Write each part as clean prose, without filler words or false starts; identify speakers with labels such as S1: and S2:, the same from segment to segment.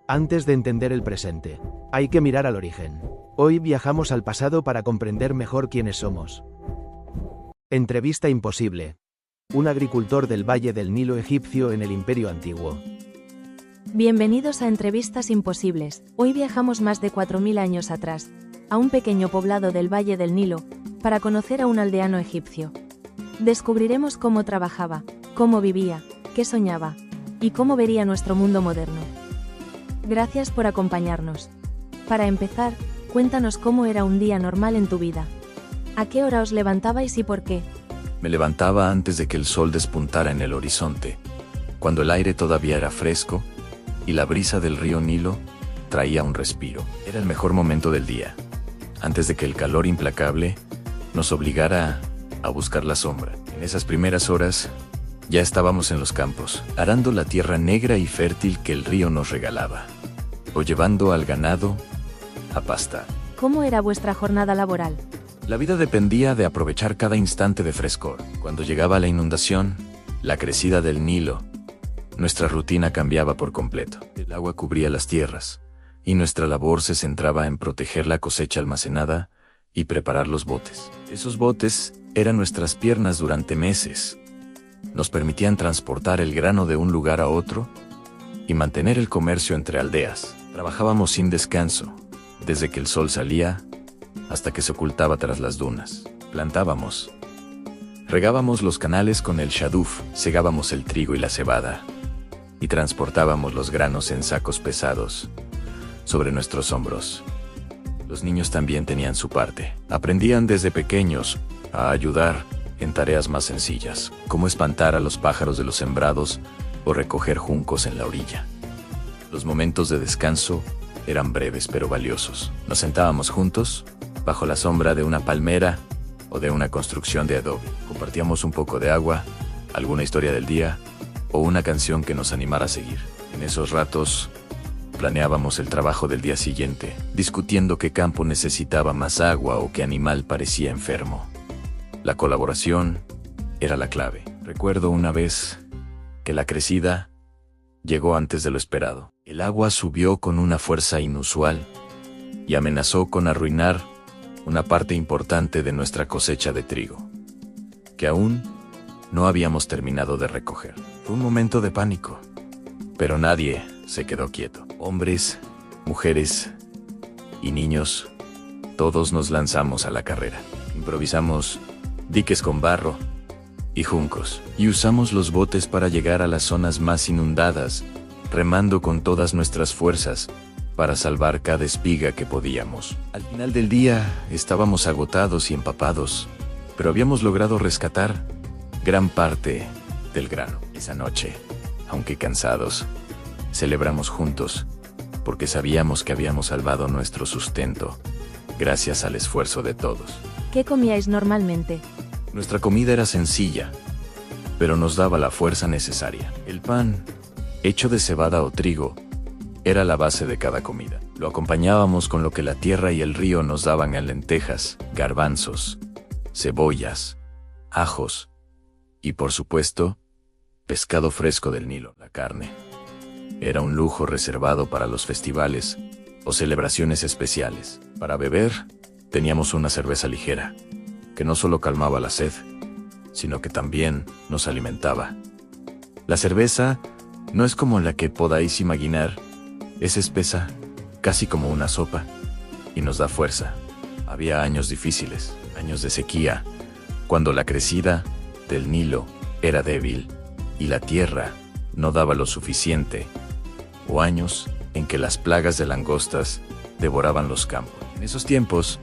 S1: Antes de entender el presente, hay que mirar al origen. Hoy viajamos al pasado para comprender mejor quiénes somos. Entrevista imposible. Un agricultor del Valle del Nilo egipcio en el Imperio Antiguo.
S2: Bienvenidos a Entrevistas Imposibles. Hoy viajamos más de 4000 años atrás, a un pequeño poblado del Valle del Nilo, para conocer a un aldeano egipcio. Descubriremos cómo trabajaba, cómo vivía, qué soñaba, y cómo vería nuestro mundo moderno. Gracias por acompañarnos. Para empezar, cuéntanos cómo era un día normal en tu vida. ¿A qué hora os levantabais y por qué?
S3: Me levantaba antes de que el sol despuntara en el horizonte, cuando el aire todavía era fresco, y la brisa del río Nilo traía un respiro. Era el mejor momento del día, antes de que el calor implacable nos obligara a buscar la sombra. En esas primeras horas, ya estábamos en los campos, arando la tierra negra y fértil que el río nos regalaba, o llevando al ganado a pastar.
S2: ¿Cómo era vuestra jornada laboral?
S3: La vida dependía de aprovechar cada instante de frescor. Cuando llegaba la inundación, la crecida del Nilo, nuestra rutina cambiaba por completo. El agua cubría las tierras, y nuestra labor se centraba en proteger la cosecha almacenada y preparar los botes. Esos botes eran nuestras piernas durante meses. Nos permitían transportar el grano de un lugar a otro y mantener el comercio entre aldeas. Trabajábamos sin descanso, desde que el sol salía hasta que se ocultaba tras las dunas. Plantábamos, regábamos los canales con el shaduf, segábamos el trigo y la cebada, y transportábamos los granos en sacos pesados sobre nuestros hombros. Los niños también tenían su parte. Aprendían desde pequeños a ayudar en tareas más sencillas, como espantar a los pájaros de los sembrados o recoger juncos en la orilla. Los momentos de descanso eran breves pero valiosos. Nos sentábamos juntos, bajo la sombra de una palmera o de una construcción de adobe. Compartíamos un poco de agua, alguna historia del día o una canción que nos animara a seguir. En esos ratos, planeábamos el trabajo del día siguiente, discutiendo qué campo necesitaba más agua o qué animal parecía enfermo. La colaboración era la clave. Recuerdo una vez que la crecida llegó antes de lo esperado. El agua subió con una fuerza inusual y amenazó con arruinar una parte importante de nuestra cosecha de trigo, que aún no habíamos terminado de recoger. Fue un momento de pánico, pero nadie se quedó quieto. Hombres, mujeres y niños, todos nos lanzamos a la carrera. Improvisamos diques con barro y juncos, y usamos los botes para llegar a las zonas más inundadas, remando con todas nuestras fuerzas para salvar cada espiga que podíamos. Al final del día estábamos agotados y empapados, pero habíamos logrado rescatar gran parte del grano. Esa noche, aunque cansados, celebramos juntos, porque sabíamos que habíamos salvado nuestro sustento, gracias al esfuerzo de todos.
S2: ¿Qué comíais normalmente?
S3: Nuestra comida era sencilla, pero nos daba la fuerza necesaria. El pan, hecho de cebada o trigo, era la base de cada comida. Lo acompañábamos con lo que la tierra y el río nos daban en lentejas, garbanzos, cebollas, ajos y, por supuesto, pescado fresco del Nilo. La carne era un lujo reservado para los festivales o celebraciones especiales. Para beber, teníamos una cerveza ligera, que no solo calmaba la sed, sino que también nos alimentaba. La cerveza no es como la que podáis imaginar, es espesa, casi como una sopa, y nos da fuerza. Había años difíciles, años de sequía, cuando la crecida del Nilo era débil y la tierra no daba lo suficiente, o años en que las plagas de langostas devoraban los campos. En esos tiempos,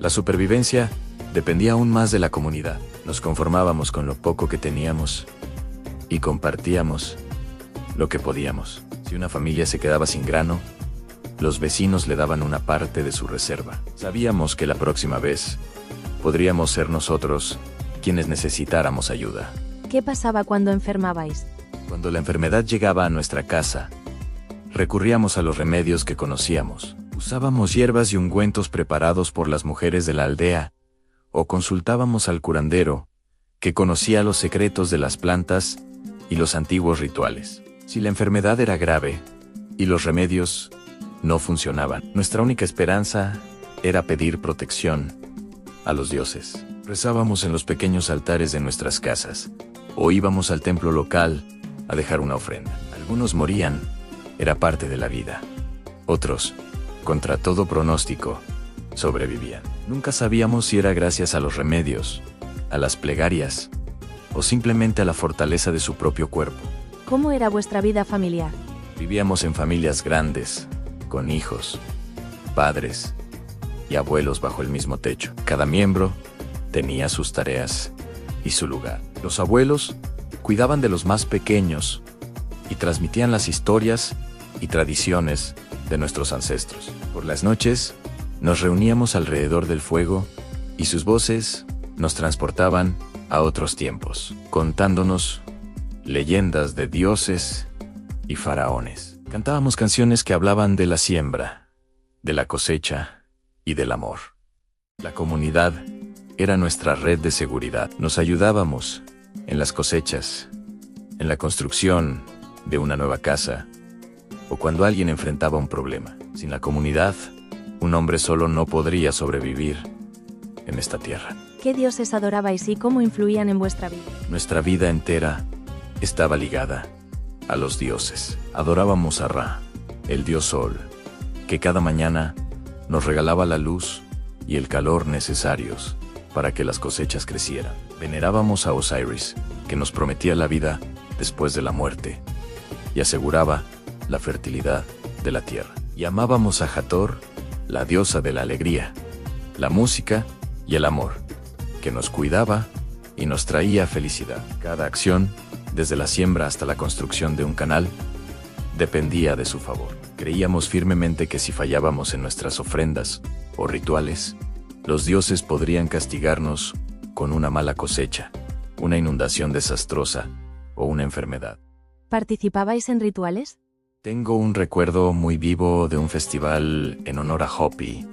S3: la supervivencia dependía aún más de la comunidad. Nos conformábamos con lo poco que teníamos y compartíamos lo que podíamos. Si una familia se quedaba sin grano, los vecinos le daban una parte de su reserva. Sabíamos que la próxima vez podríamos ser nosotros quienes necesitáramos ayuda.
S2: ¿Qué pasaba cuando enfermabais?
S3: Cuando la enfermedad llegaba a nuestra casa, recurríamos a los remedios que conocíamos. Usábamos hierbas y ungüentos preparados por las mujeres de la aldea, o consultábamos al curandero, que conocía los secretos de las plantas y los antiguos rituales. Si la enfermedad era grave, y los remedios no funcionaban. Nuestra única esperanza era pedir protección a los dioses. Rezábamos en los pequeños altares de nuestras casas, o íbamos al templo local a dejar una ofrenda. Algunos morían, era parte de la vida. Otros, contra todo pronóstico, sobrevivían. Nunca sabíamos si era gracias a los remedios, a las plegarias, o simplemente a la fortaleza de su propio cuerpo.
S2: ¿Cómo era vuestra vida familiar?
S3: Vivíamos en familias grandes, con hijos, padres y abuelos bajo el mismo techo. Cada miembro tenía sus tareas y su lugar. Los abuelos cuidaban de los más pequeños y transmitían las historias y tradiciones de nuestros ancestros. Por las noches, nos reuníamos alrededor del fuego y sus voces nos transportaban a otros tiempos, contándonos leyendas de dioses y faraones. Cantábamos canciones que hablaban de la siembra, de la cosecha y del amor. La comunidad era nuestra red de seguridad. Nos ayudábamos en las cosechas, en la construcción de una nueva casa, o cuando alguien enfrentaba un problema. Sin la comunidad, un hombre solo no podría sobrevivir en esta tierra.
S2: ¿Qué dioses adorabais y cómo influían en vuestra vida?
S3: Nuestra vida entera estaba ligada a los dioses. Adorábamos a Ra, el dios sol, que cada mañana nos regalaba la luz y el calor necesarios para que las cosechas crecieran. Venerábamos a Osiris, que nos prometía la vida después de la muerte y aseguraba la fertilidad de la tierra. Y amábamos a Hathor, la diosa de la alegría, la música y el amor, que nos cuidaba y nos traía felicidad. Cada acción, desde la siembra hasta la construcción de un canal, dependía de su favor. Creíamos firmemente que si fallábamos en nuestras ofrendas o rituales, los dioses podrían castigarnos con una mala cosecha, una inundación desastrosa o una enfermedad.
S2: ¿Participabais en rituales?
S3: Tengo un recuerdo muy vivo de un festival en honor a Hopi,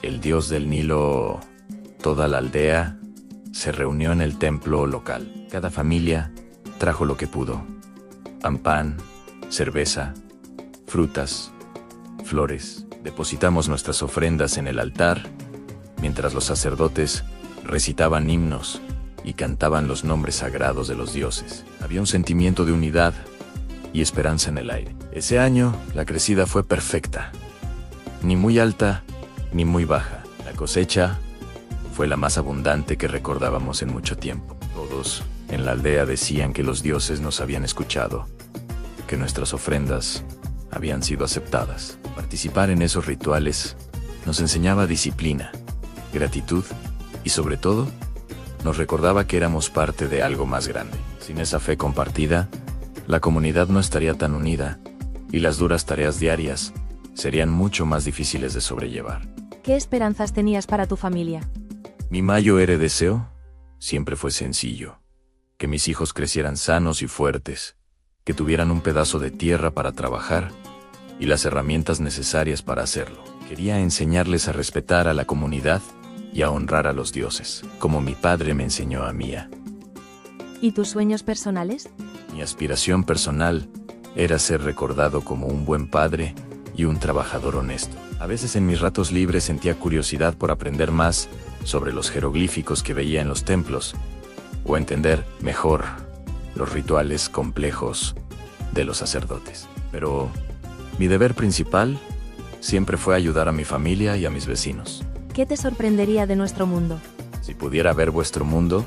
S3: el dios del Nilo. Toda la aldea se reunió en el templo local. Cada familia trajo lo que pudo: pan, cerveza, frutas, flores. Depositamos nuestras ofrendas en el altar, mientras los sacerdotes recitaban himnos y cantaban los nombres sagrados de los dioses. Había un sentimiento de unidad y esperanza en el aire. Ese año, la crecida fue perfecta. Ni muy alta, ni muy baja. La cosecha fue la más abundante que recordábamos en mucho tiempo. Todos en la aldea decían que los dioses nos habían escuchado, que nuestras ofrendas habían sido aceptadas. Participar en esos rituales nos enseñaba disciplina, gratitud y, sobre todo, nos recordaba que éramos parte de algo más grande. Sin esa fe compartida, la comunidad no estaría tan unida y las duras tareas diarias serían mucho más difíciles de sobrellevar.
S2: ¿Qué esperanzas tenías para tu familia?
S3: Mi mayor deseo siempre fue sencillo: que mis hijos crecieran sanos y fuertes, que tuvieran un pedazo de tierra para trabajar y las herramientas necesarias para hacerlo. Quería enseñarles a respetar a la comunidad y a honrar a los dioses, como mi padre me enseñó a mí.
S2: ¿Y tus sueños personales?
S3: Mi aspiración personal era ser recordado como un buen padre y un trabajador honesto. A veces en mis ratos libres sentía curiosidad por aprender más sobre los jeroglíficos que veía en los templos, o entender mejor los rituales complejos de los sacerdotes. Pero mi deber principal siempre fue ayudar a mi familia y a mis vecinos.
S2: ¿Qué te sorprendería de nuestro mundo?
S3: Si pudiera ver vuestro mundo,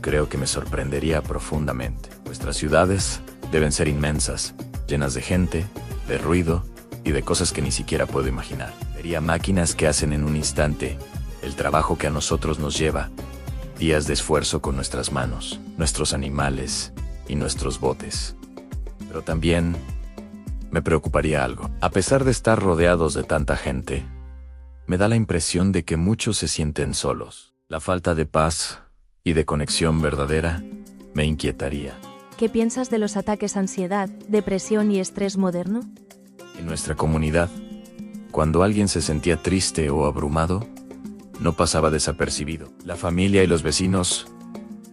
S3: creo que me sorprendería profundamente. Vuestras ciudades deben ser inmensas, llenas de gente, de ruido y de cosas que ni siquiera puedo imaginar. Vería máquinas que hacen en un instante el trabajo que a nosotros nos lleva días de esfuerzo con nuestras manos, nuestros animales y nuestros botes. Pero también me preocuparía algo. A pesar de estar rodeados de tanta gente, me da la impresión de que muchos se sienten solos. La falta de paz y de conexión verdadera me inquietaría.
S2: ¿Qué piensas de los ataques a ansiedad, depresión y estrés moderno?
S3: En nuestra comunidad, cuando alguien se sentía triste o abrumado, no pasaba desapercibido. La familia y los vecinos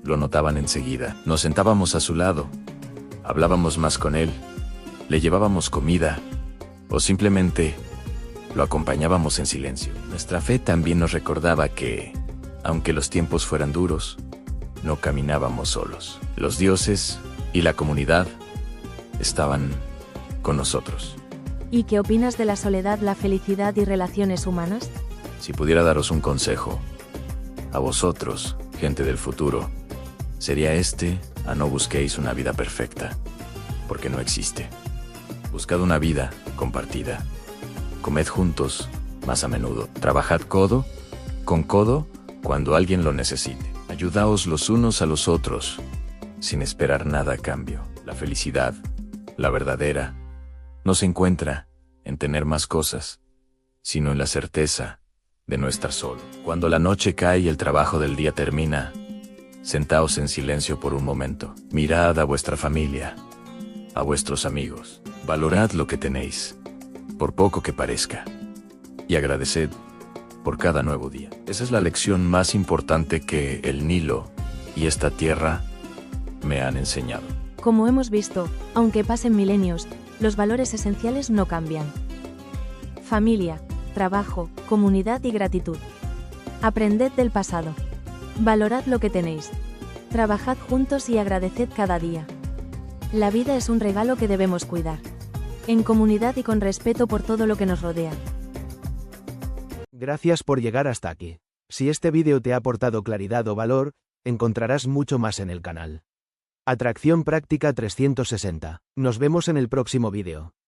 S3: lo notaban enseguida. Nos sentábamos a su lado, hablábamos más con él, le llevábamos comida o simplemente lo acompañábamos en silencio. Nuestra fe también nos recordaba que, aunque los tiempos fueran duros, no caminábamos solos. Los dioses y la comunidad estaban con nosotros.
S2: ¿Y qué opinas de la soledad, la felicidad y relaciones humanas?
S3: Si pudiera daros un consejo, a vosotros, gente del futuro, sería a no busquéis una vida perfecta, porque no existe. Buscad una vida compartida. Comed juntos más a menudo. Trabajad codo con codo cuando alguien lo necesite. Ayudaos los unos a los otros, sin esperar nada a cambio. La felicidad, la verdadera, no se encuentra en tener más cosas, sino en la certeza de no estar solo. Cuando la noche cae y el trabajo del día termina, sentaos en silencio por un momento. Mirad a vuestra familia, a vuestros amigos. Valorad lo que tenéis, por poco que parezca, y agradeced por cada nuevo día. Esa es la lección más importante que el Nilo y esta tierra me han enseñado.
S2: Como hemos visto, aunque pasen milenios, los valores esenciales no cambian. Familia, trabajo, comunidad y gratitud. Aprended del pasado. Valorad lo que tenéis. Trabajad juntos y agradeced cada día. La vida es un regalo que debemos cuidar. En comunidad y con respeto por todo lo que nos rodea.
S1: Gracias por llegar hasta aquí. Si este vídeo te ha aportado claridad o valor, encontrarás mucho más en el canal. Atracción práctica 360. Nos vemos en el próximo vídeo.